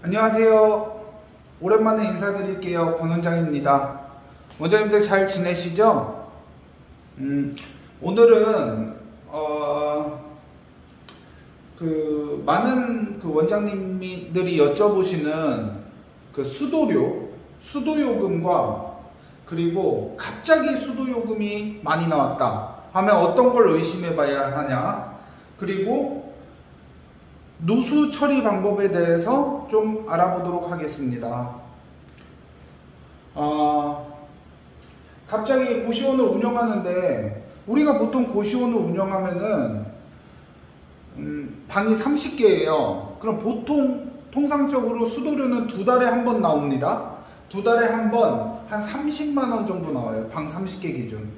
안녕하세요. 오랜만에 인사드릴게요. 권 원장입니다. 원장님들 잘 지내시죠? 오늘은 많은 원장님들이 여쭤보시는 수도요금과 그리고 갑자기 수도요금이 많이 나왔다 하면 어떤 걸 의심해 봐야 하냐, 그리고 누수 처리 방법에 대해서 좀 알아보도록 하겠습니다. 갑자기 고시원을 운영하는데, 우리가 보통 고시원을 운영하면은 방이 30개예요. 그럼 통상적으로 수도료는 2달에 한 번 나옵니다. 2달에 한 번 한 30만원 정도 나와요. 방 30개 기준.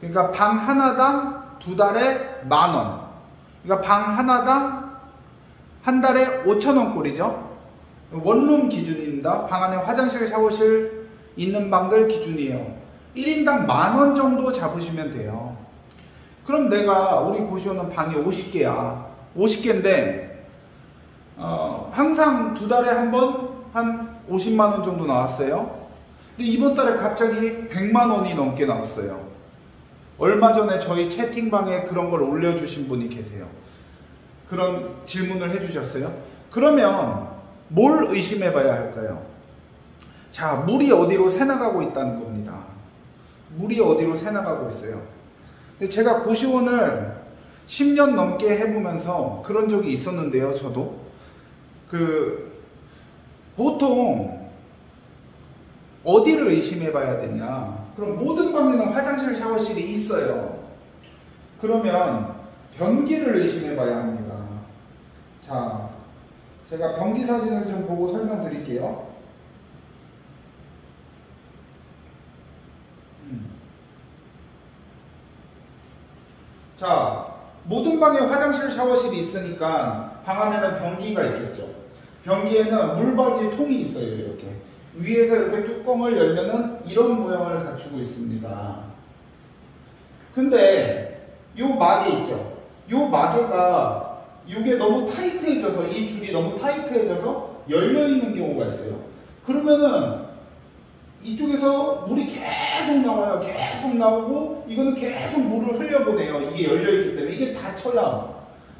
그러니까 방 하나당 2달에 만원. 그러니까 방 하나당 한 달에 5,000원 꼴이죠. 원룸 기준입니다. 방 안에 화장실, 샤워실 있는 방들 기준이에요. 1인당 만원 정도 잡으시면 돼요. 그럼 내가 우리 고시원은 방이 50개야. 50개인데 항상 2달에 한 번 한 50만원 정도 나왔어요. 근데 이번 달에 갑자기 100만원이 넘게 나왔어요. 얼마 전에 저희 채팅방에 그런 걸 올려주신 분이 계세요. 그런 질문을 해주셨어요. 그러면 뭘 의심해 봐야 할까요? 자, 물이 어디로 새나가고 있다는 겁니다. 물이 어디로 새나가고 있어요. 근데 제가 고시원을 10년 넘게 해보면서 그런 적이 있었는데요. 저도 보통 어디를 의심해 봐야 되냐, 그럼 모든 방에는 화장실, 샤워실이 있어요. 그러면 변기를 의심해 봐야 합니다. 자, 제가 변기 사진을 좀 보고 설명드릴게요. 자, 모든 방에 화장실, 샤워실이 있으니까 방 안에는 변기가 있겠죠. 변기에는 물받이 통이 있어요. 이렇게 위에서 이렇게 뚜껑을 열면은 이런 모양을 갖추고 있습니다. 근데 요 마개 있죠. 요 마개가 이게 너무 타이트해져서, 이 줄이 너무 타이트해져서 열려 있는 경우가 있어요. 그러면은 이쪽에서 물이 계속 나와요. 계속 나오고 이거는 계속 물을 흘려보내요. 이게 열려있기 때문에. 이게 닫혀야,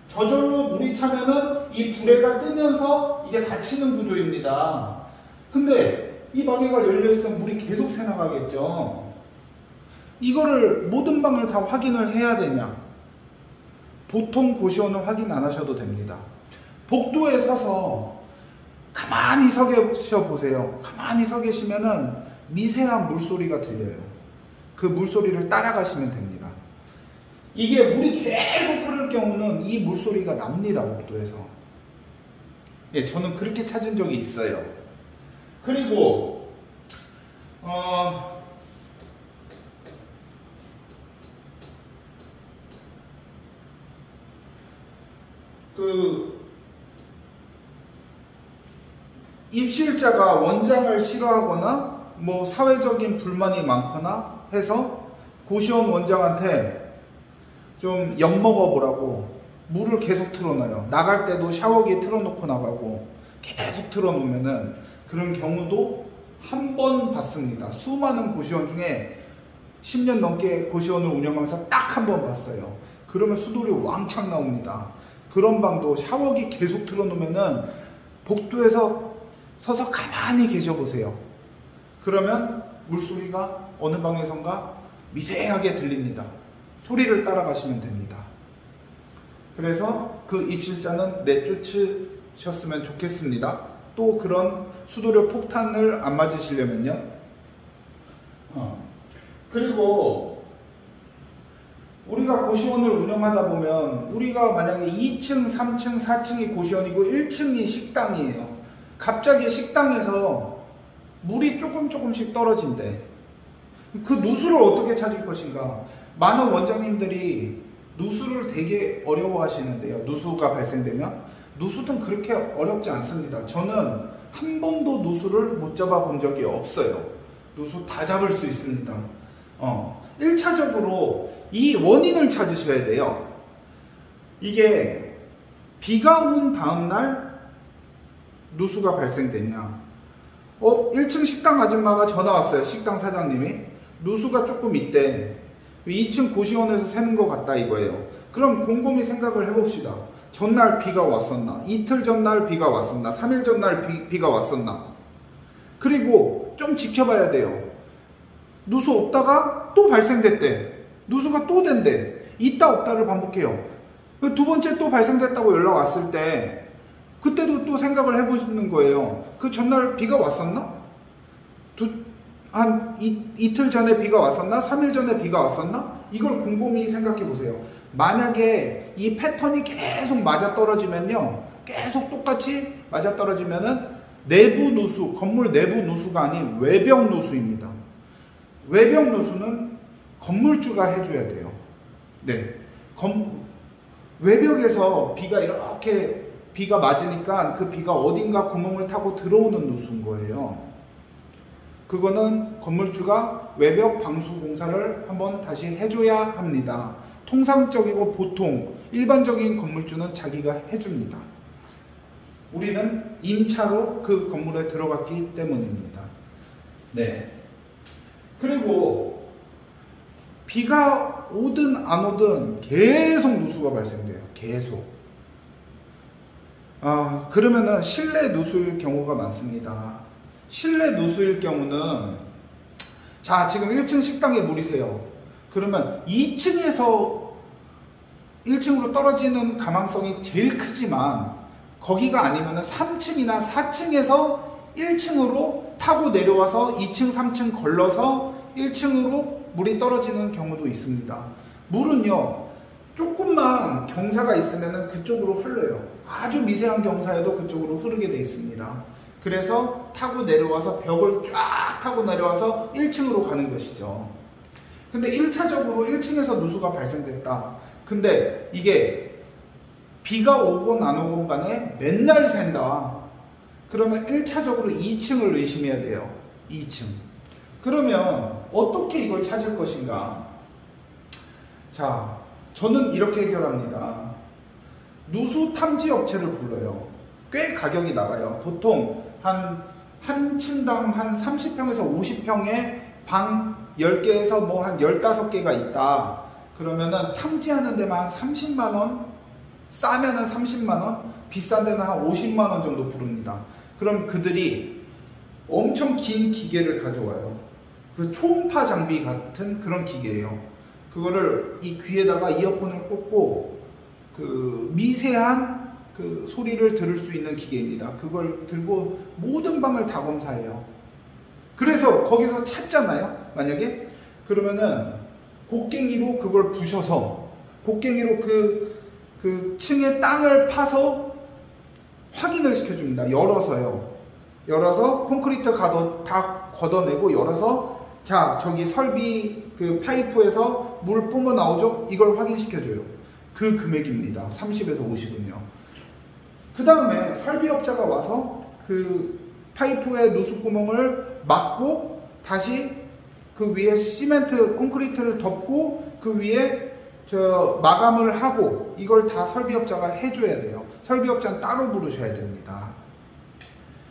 저절로 물이 차면은 이 불에가 뜨면서 이게 닫히는 구조입니다. 근데 이 마개가 열려있으면 물이 계속 새나가겠죠. 이거를 모든 방을 다 확인을 해야 되냐? 보통 고시원은 확인 안 하셔도 됩니다. 복도에 서서 가만히 서 계셔 보세요. 가만히 서 계시면은 미세한 물소리가 들려요. 그 물소리를 따라가시면 됩니다. 이게 물이 계속 흐를 경우는 이 물소리가 납니다. 복도에서. 예, 저는 그렇게 찾은 적이 있어요. 그리고 입실자가 원장을 싫어하거나 뭐 사회적인 불만이 많거나 해서 고시원 원장한테 좀 엿먹어 보라고 물을 계속 틀어놔요. 나갈 때도 샤워기 틀어놓고 나가고 계속 틀어놓으면은 그런 경우도 한 번 봤습니다. 수많은 고시원 중에 10년 넘게 고시원을 운영하면서 딱 한 번 봤어요. 그러면 수도료 왕창 나옵니다. 그런 방도 샤워기 계속 틀어놓으면은 복도에서 서서 가만히 계셔 보세요. 그러면 물소리가 어느 방에선가 미세하게 들립니다. 소리를 따라가시면 됩니다. 그래서 그 입실자는 내쫓으셨으면 좋겠습니다. 또 그런 수도료 폭탄을 안 맞으시려면요. 그리고 우리가 고시원을 운영하다 보면 우리가 만약에 2층, 3층, 4층이 고시원이고 1층이 식당이에요. 갑자기 식당에서 물이 조금씩 떨어진대. 그 누수를 어떻게 찾을 것인가? 많은 원장님들이 누수를 되게 어려워하시는데요. 누수가 발생되면 누수는 그렇게 어렵지 않습니다. 저는 한 번도 누수를 못 잡아본 적이 없어요. 누수 다 잡을 수 있습니다. 1차적으로 이 원인을 찾으셔야 돼요. 이게 비가 온 다음날 누수가 발생되냐? 1층 식당 아줌마가 전화 왔어요. 식당 사장님이. 누수가 조금 있대. 2층 고시원에서 새는 것 같다 이거예요. 그럼 곰곰이 생각을 해봅시다. 전날 비가 왔었나? 이틀 전날 비가 왔었나? 3일 전날 비가 왔었나? 그리고 좀 지켜봐야 돼요. 누수 없다가 또 발생됐대. 누수가 또 된대. 있다 없다를 반복해요. 두 번째 또 발생됐다고 연락 왔을 때 그때도 또 생각을 해보시는 거예요. 그 전날 비가 왔었나? 이틀 전에 비가 왔었나? 3일 전에 비가 왔었나? 이걸 곰곰이 생각해 보세요. 만약에 이 패턴이 계속 맞아떨어지면요, 계속 똑같이 맞아떨어지면은 내부 누수, 건물 내부 누수가 아닌 외벽 누수입니다. 외벽 누수는 건물주가 해줘야 돼요. 네, 외벽에서 비가 이렇게 비가 맞으니까 그 비가 어딘가 구멍을 타고 들어오는 누수인 거예요. 그거는 건물주가 외벽 방수 공사를 한번 다시 해줘야 합니다. 통상적이고 보통 일반적인 건물주는 자기가 해줍니다. 우리는 임차로 그 건물에 들어갔기 때문입니다. 네. 그리고 비가 오든 안 오든 계속 누수가 발생돼요. 계속. 그러면은 실내 누수일 경우가 많습니다. 실내 누수일 경우는, 자, 지금 1층 식당에 물이 새요. 그러면 2층에서 1층으로 떨어지는 가망성이 제일 크지만, 거기가 아니면은 3층이나 4층에서 1층으로 타고 내려와서 2층, 3층 걸러서 1층으로 물이 떨어지는 경우도 있습니다. 물은요, 조금만 경사가 있으면은 그쪽으로 흘러요. 아주 미세한 경사에도 그쪽으로 흐르게 되어 있습니다. 그래서 타고 내려와서 벽을 쫙 타고 내려와서 1층으로 가는 것이죠. 근데 1차적으로 1층에서 누수가 발생됐다. 근데 이게 비가 오건 안 오건 간에 맨날 샌다. 그러면 1차적으로 2층을 의심해야 돼요. 2층. 그러면 어떻게 이걸 찾을 것인가? 자, 저는 이렇게 해결합니다. 누수 탐지 업체를 불러요. 꽤 가격이 나가요. 보통 한 층당 한 30평에서 50평에 방 10개에서 뭐 한 15개가 있다. 그러면은 탐지하는 데만 한 30만원, 싸면은 30만원, 비싼 데는 한 50만원 정도 부릅니다. 그럼 그들이 엄청 긴 기계를 가져와요. 그 초음파 장비 같은 그런 기계예요. 그거를 이 귀에다가 이어폰을 꽂고 그 미세한 그 소리를 들을 수 있는 기계입니다. 그걸 들고 모든 방을 다 검사해요. 그래서 거기서 찾잖아요. 만약에 그러면은 곡괭이로 그걸 부셔서 곡괭이로 그 층의 땅을 파서 확인을 시켜줍니다. 열어서요. 열어서 콘크리트 가도 다 걷어내고 열어서, 자, 저기 설비 그 파이프에서 물 뿜어 나오죠? 이걸 확인시켜줘요. 그 금액입니다. 30에서 50은요. 그 다음에 설비업자가 와서 그 파이프의 누수구멍을 막고 다시 그 위에 시멘트 콘크리트를 덮고 그 위에 마감을 하고, 이걸 다 설비업자가 해줘야 돼요. 설비업자는 따로 부르셔야 됩니다.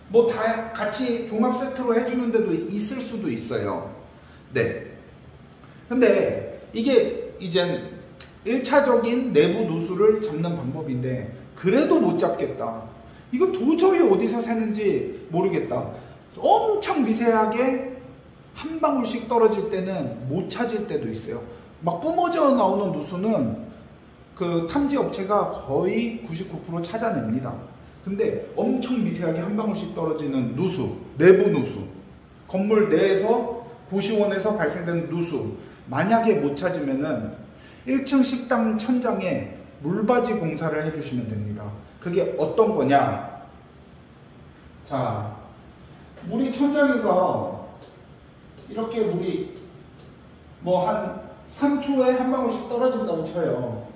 뭐 다 같이 종합 세트로 해주는 데도 있을 수도 있어요. 네. 근데 이게 이젠 1차적인 내부 누수를 잡는 방법인데, 그래도 못 잡겠다. 이거 도저히 어디서 새는지 모르겠다. 엄청 미세하게 한 방울씩 떨어질 때는 못 찾을 때도 있어요. 막 뿜어져 나오는 누수는 그 탐지 업체가 거의 99% 찾아냅니다. 근데 엄청 미세하게 한 방울씩 떨어지는 누수, 내부 누수, 건물 내에서 고시원에서 발생된 누수, 만약에 못 찾으면은 1층 식당 천장에 물바지 공사를 해주시면 됩니다. 그게 어떤 거냐? 자, 물이 천장에서 이렇게 물이 뭐 한 3초에 한 방울씩 떨어진다고 쳐요.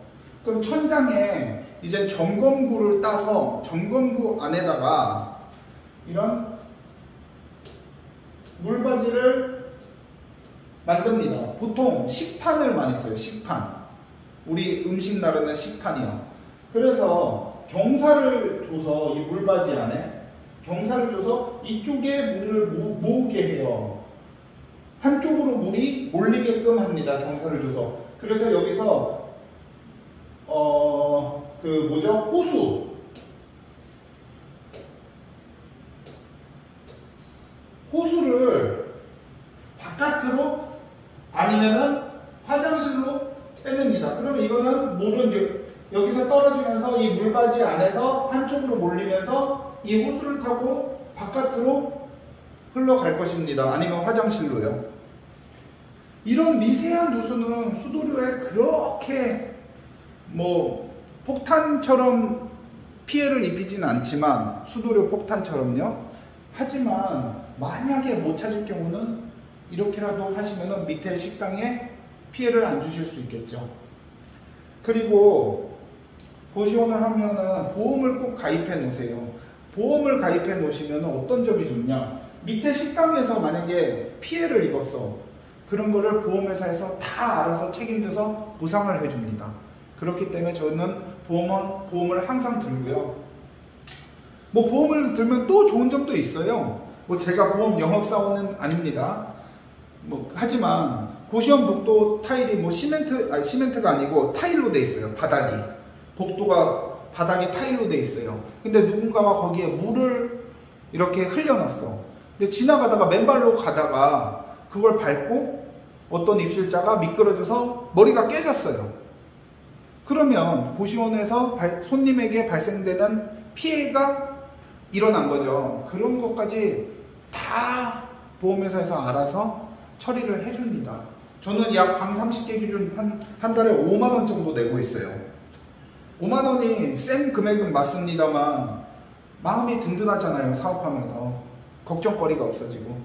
그럼 천장에 이제 점검구를 따서 점검구 안에다가 이런 물바지를 만듭니다. 보통 식판을 많이 써요. 식판. 우리 음식 나르는 식판이요. 그래서 경사를 줘서 이 물바지 안에 경사를 줘서 이쪽에 물을 모으게 해요. 한쪽으로 물이 몰리게끔 합니다. 경사를 줘서. 그래서 여기서 호수를 바깥으로 아니면은 화장실로 빼냅니다. 그러면 이거는 물은 여기서 떨어지면서 이 물바지 안에서 한쪽으로 몰리면서 이 호수를 타고 바깥으로 흘러갈 것입니다. 아니면 화장실로요. 이런 미세한 누수는 수도료에 그렇게 폭탄처럼 피해를 입히진 않지만, 수도료 폭탄처럼요. 하지만 만약에 못 찾을 경우는 이렇게라도 하시면 밑에 식당에 피해를 안 주실 수 있겠죠. 그리고 고시원을 하면은 보험을 꼭 가입해 놓으세요. 보험을 가입해 놓으시면 어떤 점이 좋냐, 밑에 식당에서 만약에 피해를 입었어, 그런 거를 보험회사에서 다 알아서 책임져서 보상을 해줍니다. 그렇기 때문에 저는 보험을 항상 들고요. 보험을 들면 또 좋은 점도 있어요. 제가 보험 영업사원은 아닙니다. 하지만 고시원 복도 타일이 시멘트가 아니고 타일로 돼 있어요. 바닥이 타일로 돼 있어요. 근데 누군가가 거기에 물을 이렇게 흘려놨어. 근데 지나가다가 맨발로 가다가 그걸 밟고 어떤 입실자가 미끄러져서 머리가 깨졌어요. 그러면 고시원에서 손님에게 발생되는 피해가 일어난 거죠. 그런 것까지 다 보험회사에서 알아서 처리를 해줍니다. 저는 약 방 30개 기준 한 달에 5만원 정도 내고 있어요. 5만원이 센 금액은 맞습니다만 마음이 든든하잖아요. 사업하면서 걱정거리가 없어지고.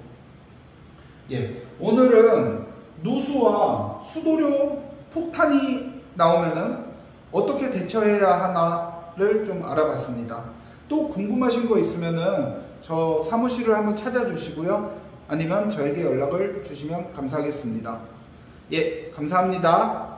오늘은 누수와 수도료 폭탄이 나오면은 어떻게 대처해야 하나를 좀 알아봤습니다. 또 궁금하신 거 있으면은 저 사무실을 한번 찾아주시고요. 아니면 저에게 연락을 주시면 감사하겠습니다. 감사합니다.